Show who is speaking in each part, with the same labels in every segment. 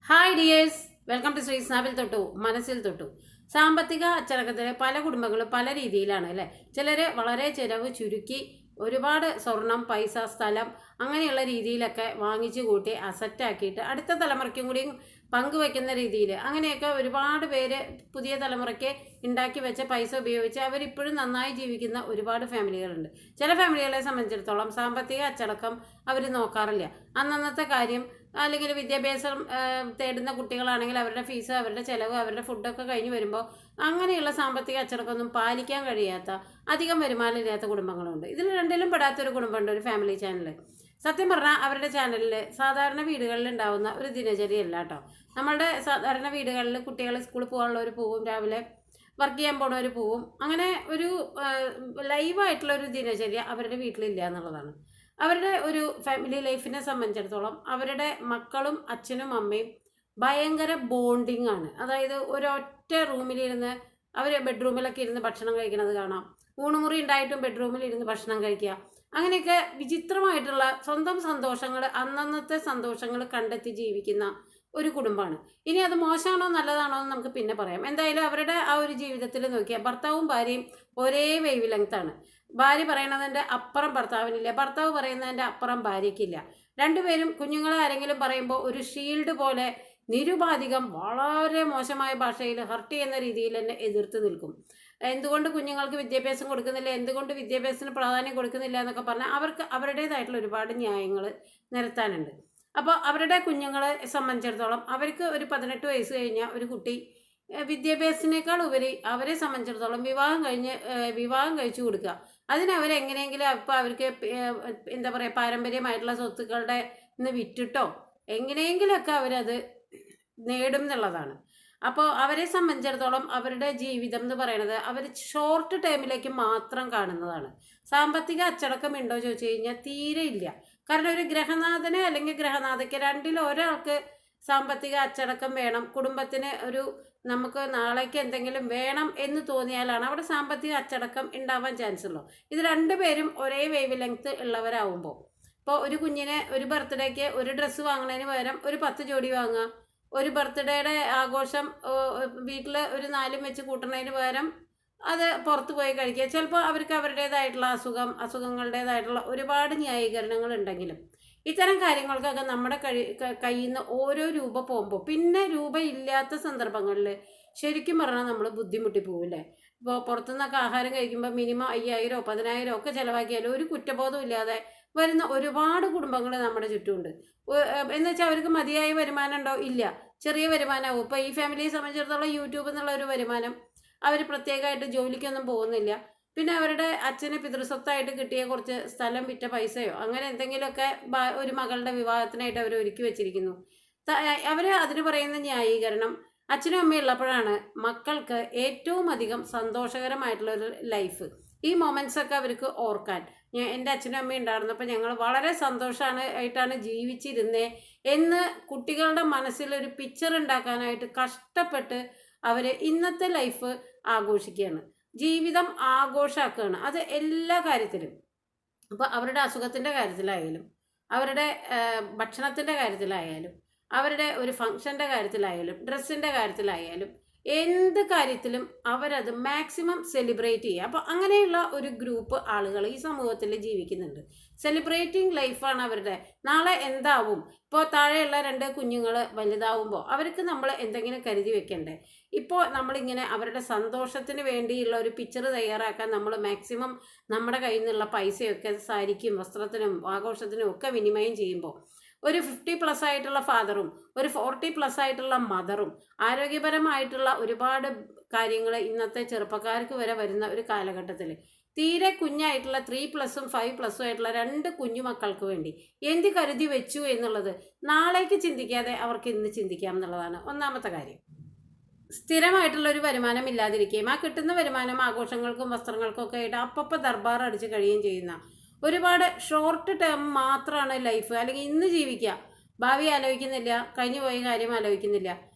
Speaker 1: Hi dears, welcome to ശ്രീസ്നാവിൽ തൊട്ടു മനസ്സിൽ തൊട്ടു. സാമ്പത്തിക അച്ചടക്കത്തിലെ പല കുടുംബങ്ങളും പല രീതിയിലാണ് അല്ലേ. ചിലർ വളരെ ചിലവ് ചുരുക്കി ഒരുപാട് സ്വർണം, പൈസ, സ്ഥലം അങ്ങനെയുള്ള രീതിയിലൊക്കെ വാങ്ങിച്ചു കൂട്ടി അസറ്റാക്കിയിട്ട് അടുത്ത തലമുറയ്ക്കും കൂടിയും പങ്കുവെക്കുന്ന രീതിയിൽ അങ്ങനെയൊക്കെ ഒരുപാട് പേര് പുതിയ തലമുറയ്ക്ക് ഉണ്ടാക്കി വെച്ച പൈസ ഉപയോഗിച്ച് അവരിപ്പോഴും നന്നായി ജീവിക്കുന്ന ഒരുപാട് ഫാമിലികളുണ്ട്. ചില ഫാമിലികളെ സംബന്ധിച്ചിടത്തോളം സാമ്പത്തിക അച്ചടക്കം അവർ നോക്കാറില്ല. അന്നന്നത്തെ കാര്യം അല്ലെങ്കിൽ വിദ്യാഭ്യാസം തേടുന്ന കുട്ടികളാണെങ്കിൽ അവരുടെ ഫീസ്, അവരുടെ ചിലവ്, അവരുടെ ഫുഡൊക്കെ കഴിഞ്ഞ് വരുമ്പോൾ അങ്ങനെയുള്ള സാമ്പത്തിക അച്ചടക്കമൊന്നും പാലിക്കാൻ കഴിയാത്ത അധികം വരുമാനമില്ലാത്ത കുടുംബങ്ങളുണ്ട്. ഇതിൽ രണ്ടിലും പെടാത്തൊരു കുടുംബമുണ്ട്, ഒരു ഫാമിലി ചാനൽ. സത്യം പറഞ്ഞാൽ അവരുടെ ചാനലിൽ സാധാരണ വീടുകളിൽ ഉണ്ടാവുന്ന ഒരു ദിനചര്യയല്ല കേട്ടോ. നമ്മളുടെ സാധാരണ വീടുകളിൽ കുട്ടികൾ സ്കൂളിൽ പോകാനുള്ളവർ പോവും, രാവിലെ വർക്ക് ചെയ്യാൻ പോണവർ പോവും. അങ്ങനെ ഒരു ലൈവായിട്ടുള്ള ഒരു ദിനചര്യ അവരുടെ വീട്ടിലില്ല എന്നുള്ളതാണ്. അവരുടെ ഒരു ഫാമിലി ലൈഫിനെ സംബന്ധിച്ചിടത്തോളം അവരുടെ മക്കളും അച്ഛനും അമ്മയും ഭയങ്കര ബോണ്ടിങ് ആണ്. അതായത് ഒരൊറ്റ റൂമിലിരുന്ന് അവർ ബെഡ്റൂമിലൊക്കെ ഇരുന്ന് ഭക്ഷണം കഴിക്കുന്നത് കാണാം. ഊണുമുറി ഉണ്ടായിട്ടും ബെഡ്റൂമിൽ ഇരുന്ന് ഭക്ഷണം കഴിക്കുക. അങ്ങനെയൊക്കെ വിചിത്രമായിട്ടുള്ള സ്വന്തം സന്തോഷങ്ങൾ, അന്നന്നത്തെ സന്തോഷങ്ങൾ കണ്ടെത്തി ജീവിക്കുന്ന ഒരു കുടുംബമാണ്. ഇനി അത് മോശമാണോ നല്ലതാണോ എന്ന് നമുക്ക് പിന്നെ പറയാം. എന്തായാലും അവരുടെ ആ ഒരു ജീവിതത്തിൽ നോക്കിയാൽ ഭർത്താവും ഭാര്യയും ഒരേ വേവ് ലെങ്ത്താണ്. ഭാര്യ പറയുന്നതിൻ്റെ അപ്പുറം ഭർത്താവിനില്ല, ഭർത്താവ് പറയുന്നതിൻ്റെ അപ്പുറം ഭാര്യയ്ക്കില്ല. രണ്ടുപേരും കുഞ്ഞുങ്ങളെ ആരെങ്കിലും പറയുമ്പോൾ ഒരു ഷീൽഡ് പോലെ നിരുപാധികം വളരെ മോശമായ ഭാഷയിൽ ഹർട്ട് ചെയ്യുന്ന രീതിയിൽ തന്നെ എതിർത്ത് നിൽക്കും. എന്തുകൊണ്ട് കുഞ്ഞുങ്ങൾക്ക് വിദ്യാഭ്യാസം കൊടുക്കുന്നില്ല, എന്തുകൊണ്ട് വിദ്യാഭ്യാസത്തിന് പ്രാധാന്യം കൊടുക്കുന്നില്ല എന്നൊക്കെ പറഞ്ഞാൽ അവർക്ക് അവരുടേതായിട്ടുള്ള ഒരുപാട് ന്യായങ്ങൾ നിരത്താനുണ്ട്. അപ്പോൾ അവരുടെ കുഞ്ഞുങ്ങളെ സംബന്ധിച്ചിടത്തോളം അവർക്ക് ഒരു 18 വയസ്സ് കഴിഞ്ഞ ഒരു കുട്ടി വിദ്യാഭ്യാസത്തിനേക്കാൾ ഉപരി അവരെ സംബന്ധിച്ചിടത്തോളം വിവാഹം കഴിച്ചു കൊടുക്കുക. അതിനവരെങ്ങനെയെങ്കിലും അപ്പോൾ അവർക്ക് എന്താ പറയുക, പാരമ്പര്യമായിട്ടുള്ള സ്വത്തുക്കളുടെ ഇന്ന് വിറ്റിട്ടോ എങ്ങനെയെങ്കിലുമൊക്കെ അവരത് നേടും എന്നുള്ളതാണ്. അപ്പോൾ അവരെ സംബന്ധിച്ചിടത്തോളം അവരുടെ ജീവിതം എന്ന് പറയുന്നത് അവർ ഷോർട്ട് ടൈമിലേക്ക് മാത്രം കാണുന്നതാണ്. സാമ്പത്തിക അച്ചടക്കം ഉണ്ടോ ചോദിച്ചു കഴിഞ്ഞാൽ തീരെ ഇല്ല. കാരണം ഒരു ഗ്രഹനാഥന് അല്ലെങ്കിൽ ഗ്രഹനാഥയ്ക്ക് രണ്ടിലും ഒരാൾക്ക് സാമ്പത്തിക അച്ചടക്കം വേണം. കുടുംബത്തിന് ഒരു നമുക്ക് നാളേക്ക് എന്തെങ്കിലും വേണം എന്ന് തോന്നിയാലാണ് അവിടെ സാമ്പത്തിക അച്ചടക്കം ഉണ്ടാവാൻ ചാൻസ് ഉള്ളൂ. ഇത് രണ്ടുപേരും ഒരേ വേവ് ലെങ്ത് ഉള്ളവരാവുമ്പോൾ, ഇപ്പോൾ ഒരു കുഞ്ഞിനെ ഒരു ബർത്ത്ഡേക്ക് ഒരു ഡ്രസ്സ് വാങ്ങുന്നതിന് പകരം ഒരു 10 ജോഡി വാങ്ങുക, ഒരു ബർത്ത്ഡേയുടെ ആഘോഷം വീട്ടിൽ ഒരു 4 വെച്ച് കൂട്ടുന്നതിന് പകരം അത് പുറത്ത് പോയി കഴിക്കുക. ചിലപ്പോൾ അവർക്ക് അവരുടേതായിട്ടുള്ള അസുഖങ്ങളുടേതായിട്ടുള്ള ഒരുപാട് ന്യായീകരണങ്ങൾ ഉണ്ടെങ്കിലും ഇത്തരം കാര്യങ്ങൾക്കൊക്കെ നമ്മുടെ കയ്യിൽ നിന്ന് ഓരോ രൂപ പോകുമ്പോൾ പിന്നെ രൂപ ഇല്ലാത്ത സന്ദർഭങ്ങളിൽ ശരിക്കും പറഞ്ഞാൽ നമ്മൾ ബുദ്ധിമുട്ടി പോവില്ലേ. ഇപ്പോൾ പുറത്തുനിന്നൊക്കെ ആഹാരം കഴിക്കുമ്പോൾ മിനിമം 5000 10,000 ഒക്കെ ചിലവാക്കിയാലും ഒരു കുറ്റബോധം ഇല്ലാതെ വരുന്ന ഒരുപാട് കുടുംബങ്ങൾ നമ്മുടെ ചുറ്റുമുണ്ട്. എന്ന് വെച്ചാൽ അവർക്ക് മതിയായ വരുമാനം ഉണ്ടോ? ഇല്ല, ചെറിയ വരുമാനമാവും. ഇപ്പോൾ ഈ ഫാമിലിയെ സംബന്ധിച്ചിടത്തോളം യൂട്യൂബ് എന്നുള്ള ഒരു വരുമാനം, അവർ പ്രത്യേകമായിട്ട് ജോലിക്കൊന്നും പോകുന്നില്ല. പിന്നെ അവരുടെ അച്ഛന് പിതൃസ്വത്തായിട്ട് കിട്ടിയ കുറച്ച് സ്ഥലം വിറ്റ പൈസയോ അങ്ങനെ എന്തെങ്കിലുമൊക്കെ ഒരു മകളുടെ വിവാഹത്തിനായിട്ട് അവർ ഒരുക്കി വെച്ചിരിക്കുന്നു. അവർ അതിന് പറയുന്ന ന്യായീകരണം അച്ഛനും അമ്മയും ഉള്ളപ്പോഴാണ് മക്കൾക്ക് ഏറ്റവും അധികം സന്തോഷകരമായിട്ടുള്ളൊരു ലൈഫ്. ഈ മൊമെൻറ്റ്സൊക്കെ അവർക്ക് ഓർക്കാൻ, എൻ്റെ അച്ഛനും അമ്മയും ഉണ്ടായിരുന്നപ്പോൾ ഞങ്ങൾ വളരെ ആയിട്ടാണ് ജീവിച്ചിരുന്നേ എന്ന് കുട്ടികളുടെ മനസ്സിലൊരു പിക്ചർ ഉണ്ടാക്കാനായിട്ട് കഷ്ടപ്പെട്ട് അവർ ഇന്നത്തെ ലൈഫ് ആഘോഷിക്കുകയാണ്, ജീവിതം ആഘോഷമാക്കുകയാണ്. അത് എല്ലാ കാര്യത്തിലും. അപ്പോൾ അവരുടെ അസുഖത്തിൻ്റെ കാര്യത്തിലായാലും, അവരുടെ ഭക്ഷണത്തിൻ്റെ കാര്യത്തിലായാലും, അവരുടെ ഒരു ഫംഗ്ഷൻ്റെ കാര്യത്തിലായാലും, ഡ്രസ്സിൻ്റെ കാര്യത്തിലായാലും, എന്ത് കാര്യത്തിലും അവരത് മാക്സിമം സെലിബ്രേറ്റ് ചെയ്യുക. അപ്പോൾ അങ്ങനെയുള്ള ഒരു ഗ്രൂപ്പ് ആളുകൾ ഈ സമൂഹത്തിൽ ജീവിക്കുന്നുണ്ട്. സെലിബ്രേറ്റിംഗ് ലൈഫാണ് അവരുടെ. നാളെ എന്താവും? ഇപ്പോൾ താഴെയുള്ള 2 കുഞ്ഞുങ്ങൾ വലുതാവുമ്പോൾ അവർക്ക് നമ്മൾ എന്തെങ്കിലും കരുതി വെക്കണ്ടേ? ഇപ്പോൾ നമ്മളിങ്ങനെ അവരുടെ സന്തോഷത്തിന് വേണ്ടിയുള്ള ഒരു പിക്ചർ തയ്യാറാക്കാൻ നമ്മൾ മാക്സിമം നമ്മുടെ കയ്യിൽ നിന്നുള്ള പൈസയൊക്കെ സാരിക്കും വസ്ത്രത്തിനും ആഘോഷത്തിനും ഒക്കെ വിനിമയം ചെയ്യുമ്പോൾ ഒരു 50+ ആയിട്ടുള്ള ഫാദറും ഒരു 40+ ആയിട്ടുള്ള മദറും ആരോഗ്യപരമായിട്ടുള്ള ഒരുപാട് കാര്യങ്ങൾ ഇന്നത്തെ ചെറുപ്പക്കാർക്ക് വരെ വരുന്ന ഒരു കാലഘട്ടത്തിൽ തീരെ കുഞ്ഞായിട്ടുള്ള 3+ഉം 5+ഉം ആയിട്ടുള്ള 2 കുഞ്ഞുമക്കൾക്ക് വേണ്ടി എന്ത് കരുതി വെച്ചു എന്നുള്ളത് നാളേക്ക് ചിന്തിക്കാതെ അവർക്ക് ഇന്ന് ചിന്തിക്കാം എന്നുള്ളതാണ് ഒന്നാമത്തെ കാര്യം. സ്ഥിരമായിട്ടുള്ള ഒരു വരുമാനം ഇല്ലാതിരിക്കുകയും ആ കിട്ടുന്ന വരുമാനം ആഘോഷങ്ങൾക്കും വസ്ത്രങ്ങൾക്കും ഒക്കെ ആയിട്ട് അപ്പം ദർബാർ അടിച്ച് കഴിയുകയും ചെയ്യുന്ന ഒരുപാട് ഷോർട്ട് ടേം മാത്രമാണ് ലൈഫ്. അല്ലെങ്കിൽ ഇന്ന് ജീവിക്കുക, ഭാവി ആലോചിക്കുന്നില്ല, കഴിഞ്ഞു പോയ കാര്യം ആലോചിക്കുന്നില്ല.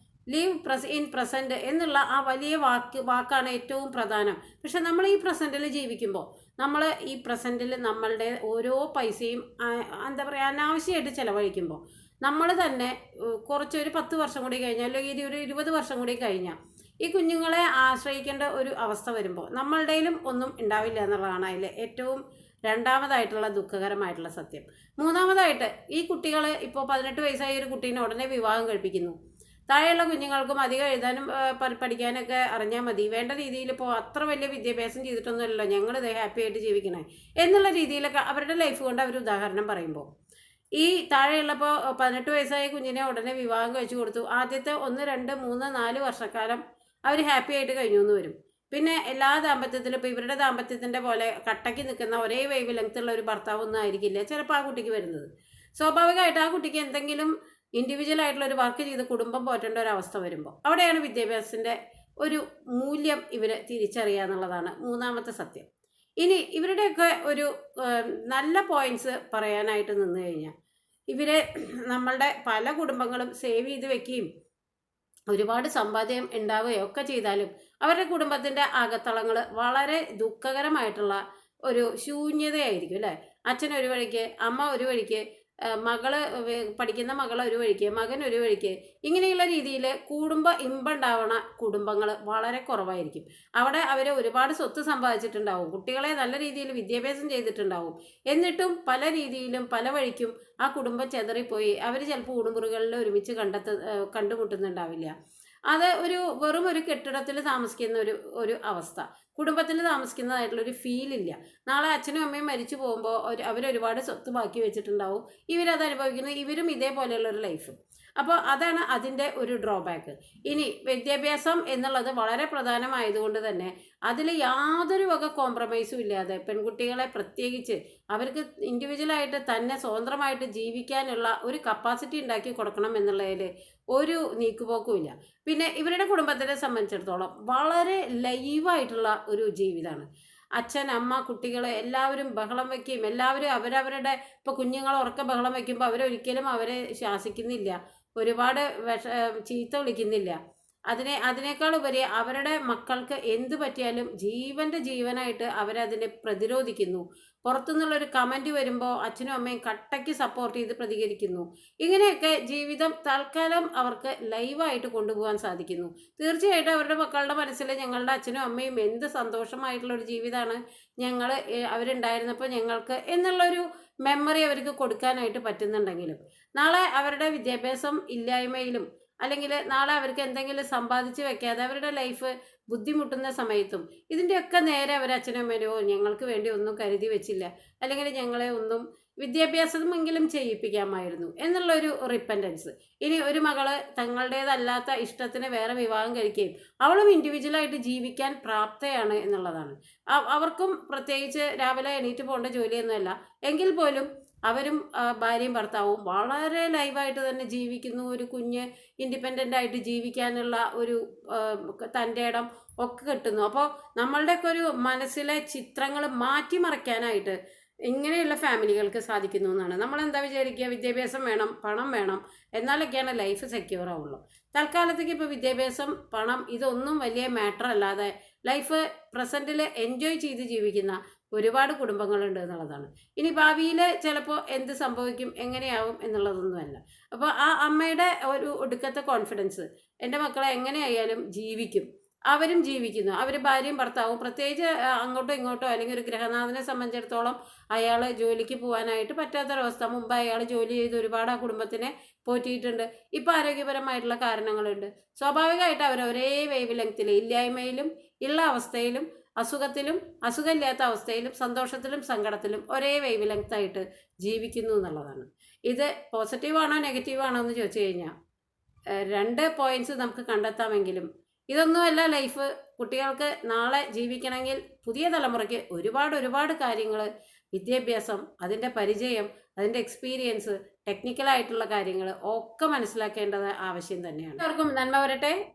Speaker 1: ലീവ് ഇൻ പ്രസൻറ്റ് എന്നുള്ള ആ വലിയ വാക്കാണ് ഏറ്റവും പ്രധാനം. പക്ഷെ നമ്മൾ ഈ പ്രസൻറ്റിൽ ജീവിക്കുമ്പോൾ, നമ്മൾ ഈ പ്രസൻറ്റിൽ നമ്മളുടെ ഓരോ പൈസയും എന്താ പറയുക അനാവശ്യമായിട്ട് ചിലവഴിക്കുമ്പോൾ നമ്മൾ തന്നെ കുറച്ചൊരു 10 വർഷം കൂടി കഴിഞ്ഞാൽ, അല്ലെങ്കിൽ ഒരു 20 വർഷം കൂടി കഴിഞ്ഞാൽ ഈ കുഞ്ഞുങ്ങളെ ആശ്രയിക്കേണ്ട ഒരു അവസ്ഥ വരുമ്പോൾ നമ്മളുടെയിലും ഒന്നും ഉണ്ടാവില്ല എന്നുള്ളതാണ് അതിൽ ഏറ്റവും രണ്ടാമതായിട്ടുള്ള ദുഃഖകരമായിട്ടുള്ള സത്യം. മൂന്നാമതായിട്ട്, ഈ കുട്ടികൾ ഇപ്പോൾ 18 വയസ്സായ ഒരു കുട്ടീനെ ഉടനെ വിവാഹം കഴിപ്പിക്കുന്നു. താഴെയുള്ള കുഞ്ഞുങ്ങൾക്കും അധികം എഴുതാനും പഠിക്കാനൊക്കെ അറിഞ്ഞാൽ മതി, വേണ്ട രീതിയിൽ ഇപ്പോൾ അത്ര വലിയ വിദ്യാഭ്യാസം ചെയ്തിട്ടൊന്നുമല്ലോ ഞങ്ങൾ ഇതേ ഹാപ്പി ആയിട്ട് ജീവിക്കണേ എന്നുള്ള രീതിയിലൊക്കെ അവരുടെ ലൈഫ് കൊണ്ട് അവർ ഉദാഹരണം പറയുമ്പോൾ, ഈ താഴെയുള്ളപ്പോൾ 18 വയസ്സായ കുഞ്ഞിനെ ഉടനെ വിവാഹം കഴിച്ചു കൊടുത്തു. ആദ്യത്തെ 1, 2, 3, 4 വർഷക്കാലം അവർ ഹാപ്പി ആയിട്ട് കഴിഞ്ഞു എന്ന് വരും. പിന്നെ എല്ലാ ദാമ്പത്യത്തിലും ഇപ്പോൾ ഇവരുടെ ദാമ്പത്യത്തിൻ്റെ പോലെ കട്ടയ്ക്ക് നിൽക്കുന്ന ഒരേ വേവ് ലെങ്ത്തുള്ള ഒരു ഭർത്താവൊന്നും ആയിരിക്കില്ല ചിലപ്പോൾ ആ കുട്ടിക്ക് വരുന്നത്. സ്വാഭാവികമായിട്ട് ആ കുട്ടിക്ക് എന്തെങ്കിലും ഇൻഡിവിജ്വൽ ആയിട്ടുള്ള ഒരു വർക്ക് ചെയ്ത് കുടുംബം പോറ്റേണ്ട ഒരു അവസ്ഥ വരുമ്പോൾ അവിടെയാണ് വിദ്യാഭ്യാസത്തിൻ്റെ ഒരു മൂല്യം ഇവർ തിരിച്ചറിയുക എന്നുള്ളതാണ് മൂന്നാമത്തെ സത്യം. ഇനി ഇവരുടെയൊക്കെ ഒരു നല്ല പോയിന്റ്സ് പറയാനായിട്ട് നിന്ന് കഴിഞ്ഞാൽ, ഇവരെ നമ്മളുടെ പല കുടുംബങ്ങളും സേവ് ചെയ്ത് വെക്കുകയും ഒരുപാട് സമ്പാദ്യം ഉണ്ടാവുകയോ ഒക്കെ ചെയ്താലും അവരുടെ കുടുംബത്തിൻ്റെ അകത്തളങ്ങൾ വളരെ ദുഃഖകരമായിട്ടുള്ള ഒരു ശൂന്യതയായിരിക്കും അല്ലേ. അച്ഛൻ ഒരു വഴിക്ക്, അമ്മ ഒരു വഴിക്ക്, മകള് പഠിക്കുന്ന മകൾ ഒരു വഴിക്ക്, മകൻ ഒരു വഴിക്ക്, ഇങ്ങനെയുള്ള രീതിയിൽ കുടുംബം ഇമ്പുണ്ടാവണ കുടുംബങ്ങൾ വളരെ കുറവായിരിക്കും. അവിടെ അവർ ഒരുപാട് സ്വത്ത് സമ്പാദിച്ചിട്ടുണ്ടാവും, കുട്ടികളെ നല്ല രീതിയിൽ വിദ്യാഭ്യാസം ചെയ്തിട്ടുണ്ടാവും. എന്നിട്ടും പല രീതിയിലും പല വഴിക്കും ആ കുടുംബം ചെതറിപ്പോയി അവർ ചിലപ്പോൾ ഊടുമുറികളിൽ ഒരുമിച്ച് കണ്ടുമുട്ടുന്നുണ്ടാവില്ല. അത് വെറും ഒരു കെട്ടിടത്തിൽ താമസിക്കുന്ന ഒരു അവസ്ഥ, കുടുംബത്തിൽ താമസിക്കുന്നതായിട്ടുള്ളൊരു ഫീലില്ല. നാളെ അച്ഛനും അമ്മയും മരിച്ചു പോകുമ്പോൾ അവരൊരുപാട് സ്വത്ത് ബാക്കി വെച്ചിട്ടുണ്ടാവും, ഇവരത് അനുഭവിക്കുന്നത്, ഇവരും ഇതേപോലെയുള്ളൊരു ലൈഫ്. അപ്പോൾ അതാണ് അതിൻ്റെ ഒരു ഡ്രോബാക്ക്. ഇനി വിദ്യാഭ്യാസം എന്നുള്ളത് വളരെ പ്രധാനമായതുകൊണ്ട് തന്നെ അതിൽ യാതൊരു വക കോംപ്രമൈസും ഇല്ലാതെ പെൺകുട്ടികളെ പ്രത്യേകിച്ച് അവർക്ക് ഇൻഡിവിജ്വലായിട്ട് തന്നെ സ്വതന്ത്രമായിട്ട് ജീവിക്കാനുള്ള ഒരു കപ്പാസിറ്റി ഉണ്ടാക്കി കൊടുക്കണം എന്നുള്ളതിൽ ഒരു നീക്കുപോക്കുമില്ല. പിന്നെ ഇവരുടെ കുടുംബത്തിനെ സംബന്ധിച്ചിടത്തോളം വളരെ ലൈവായിട്ടുള്ള ഒരു ജീവിതമാണ്. അച്ഛൻ, അമ്മ, കുട്ടികൾ എല്ലാവരും ബഹളം വയ്ക്കുകയും എല്ലാവരും അവരവരുടെ ഇപ്പോൾ കുഞ്ഞുങ്ങൾ ഉറക്ക ബഹളം വയ്ക്കുമ്പോൾ അവരൊരിക്കലും അവരെ ശാസിക്കുന്നില്ല, ഒരുപാട് ചീത്ത വിളിക്കുന്നില്ല. അതിനേക്കാൾ ഉപരി അവരുടെ മക്കൾക്ക് എന്ത് പറ്റിയാലും ജീവനായിട്ട് അവരതിനെ പ്രതിരോധിക്കുന്നു. പുറത്തുനിന്നുള്ളൊരു കമൻറ്റ് വരുമ്പോൾ അച്ഛനും അമ്മയും കട്ടയ്ക്ക് സപ്പോർട്ട് ചെയ്ത് പ്രതികരിക്കുന്നു. ഇങ്ങനെയൊക്കെ ജീവിതം തൽക്കാലം അവർക്ക് ലൈവായിട്ട് കൊണ്ടുപോകാൻ സാധിക്കുന്നു. തീർച്ചയായിട്ടും അവരുടെ മക്കളുടെ മനസ്സിൽ ഞങ്ങളുടെ അച്ഛനും അമ്മയും എന്ത് സന്തോഷമായിട്ടുള്ളൊരു ജീവിതമാണ് അവരുണ്ടായിരുന്നപ്പോൾ ഞങ്ങൾക്ക് എന്നുള്ളൊരു മെമ്മറി അവർക്ക് കൊടുക്കാനായിട്ട് പറ്റുന്നുണ്ടെങ്കിലും നാളെ അവരുടെ വിദ്യാഭ്യാസം ഇല്ലായ്മയിലും അല്ലെങ്കിൽ നാളെ അവർക്ക് എന്തെങ്കിലും സമ്പാദിച്ച് വെക്കാതെ അവരുടെ ലൈഫ് ബുദ്ധിമുട്ടുന്ന സമയത്തും ഇതിൻ്റെയൊക്കെ നേരെ അവർ അച്ഛനും അമ്മയോ ഞങ്ങൾക്ക് വേണ്ടി ഒന്നും കരുതി വെച്ചില്ല, അല്ലെങ്കിൽ ഞങ്ങളെ ഒന്നും വിദ്യാഭ്യാസമെങ്കിലും ചെയ്യിപ്പിക്കാമായിരുന്നു എന്നുള്ളൊരു റിപ്പൻറ്റൻസ്. ഇനി ഒരു മകള് തങ്ങളുടേതല്ലാത്ത ഇഷ്ടത്തിന് വേറെ വിവാഹം കഴിക്കുകയും അവളും ഇൻഡിവിജ്വലായിട്ട് ജീവിക്കാൻ പ്രാപ്തയാണ് എന്നുള്ളതാണ്. അവർക്കും പ്രത്യേകിച്ച് രാവിലെ എണീറ്റ് പോകേണ്ട ജോലിയൊന്നുമല്ല, എങ്കിൽ പോലും അവരും ഭാര്യയും ഭർത്താവും വളരെ ലൈവായിട്ട് തന്നെ ജീവിക്കുന്നു. ഒരു കുഞ്ഞ് ഇൻഡിപെൻഡൻ്റ് ആയിട്ട് ജീവിക്കാനുള്ള ഒരു തൻ്റെ ഇടം ഒക്കെ കിട്ടുന്നു. അപ്പോൾ നമ്മളുടെയൊക്കെ ഒരു മനസ്സിലെ ചിത്രങ്ങൾ മാറ്റിമറിക്കാനായിട്ട് ഇങ്ങനെയുള്ള ഫാമിലികൾക്ക് സാധിക്കുന്നു എന്നാണ്. നമ്മളെന്താ വിചാരിക്കുക, വിദ്യാഭ്യാസം വേണം, പണം വേണം, എന്നാലൊക്കെയാണ് ലൈഫ് സെക്യൂർ ആവുള്ളൂ. തൽക്കാലത്തേക്ക് ഇപ്പോൾ വിദ്യാഭ്യാസം, പണം ഇതൊന്നും വലിയ മാറ്റർ അല്ലാതെ ലൈഫ് പ്രസൻറ്റിൽ എൻജോയ് ചെയ്ത് ജീവിക്കുന്ന ഒരുപാട് കുടുംബങ്ങളുണ്ട് എന്നുള്ളതാണ്. ഇനി ഭാവിയിൽ ചിലപ്പോൾ എന്ത് സംഭവിക്കും, എങ്ങനെയാവും എന്നുള്ളതൊന്നുമല്ല. അപ്പോൾ ആ അമ്മയുടെ ഒരു ഒടുക്കത്തെ കോൺഫിഡൻസ്, എൻ്റെ മക്കളെ എങ്ങനെയായാലും ജീവിക്കും, അവരും ജീവിക്കുന്നു, അവർ ഭാര്യയും ഭർത്താവും. പ്രത്യേകിച്ച് അങ്ങോട്ടോ ഇങ്ങോട്ടോ അല്ലെങ്കിൽ ഒരു ഗൃഹനാഥനെ സംബന്ധിച്ചിടത്തോളം അയാൾ ജോലിക്ക് പോകാനായിട്ട് പറ്റാത്തൊരവസ്ഥ. മുമ്പ് അയാൾ ജോലി ചെയ്ത് ഒരുപാട് ആ കുടുംബത്തിനെ പോറ്റിയിട്ടുണ്ട്. ഇപ്പോൾ ആരോഗ്യപരമായിട്ടുള്ള കാരണങ്ങളുണ്ട്. സ്വാഭാവികമായിട്ട് അവർ ഒരേ വേവ് ലെങ്ത്തിൽ, ഇല്ലായ്മയിലും ഉള്ള അവസ്ഥയിലും അസുഖത്തിലും അസുഖമില്ലാത്ത അവസ്ഥയിലും സന്തോഷത്തിലും സങ്കടത്തിലും ഒരേ വേവ് ലെങ്ത്തായിട്ട് ജീവിക്കുന്നു എന്നുള്ളതാണ്. ഇത് പോസിറ്റീവാണോ നെഗറ്റീവാണോ എന്ന് ചോദിച്ചു കഴിഞ്ഞാൽ 2 പോയിന്റ്സ് നമുക്ക് കണ്ടെത്താമെങ്കിലും ഇതൊന്നുമല്ല ലൈഫ്. കുട്ടികൾക്ക് നാളെ ജീവിക്കണമെങ്കിൽ പുതിയ തലമുറയ്ക്ക് ഒരുപാട് കാര്യങ്ങൾ, വിദ്യാഭ്യാസം, അതിൻ്റെ പരിചയം, അതിൻ്റെ എക്സ്പീരിയൻസ്, ടെക്നിക്കലായിട്ടുള്ള കാര്യങ്ങൾ ഒക്കെ മനസ്സിലാക്കേണ്ടത് ആവശ്യം തന്നെയാണ്. എല്ലാവർക്കും നന്മ വരട്ടെ.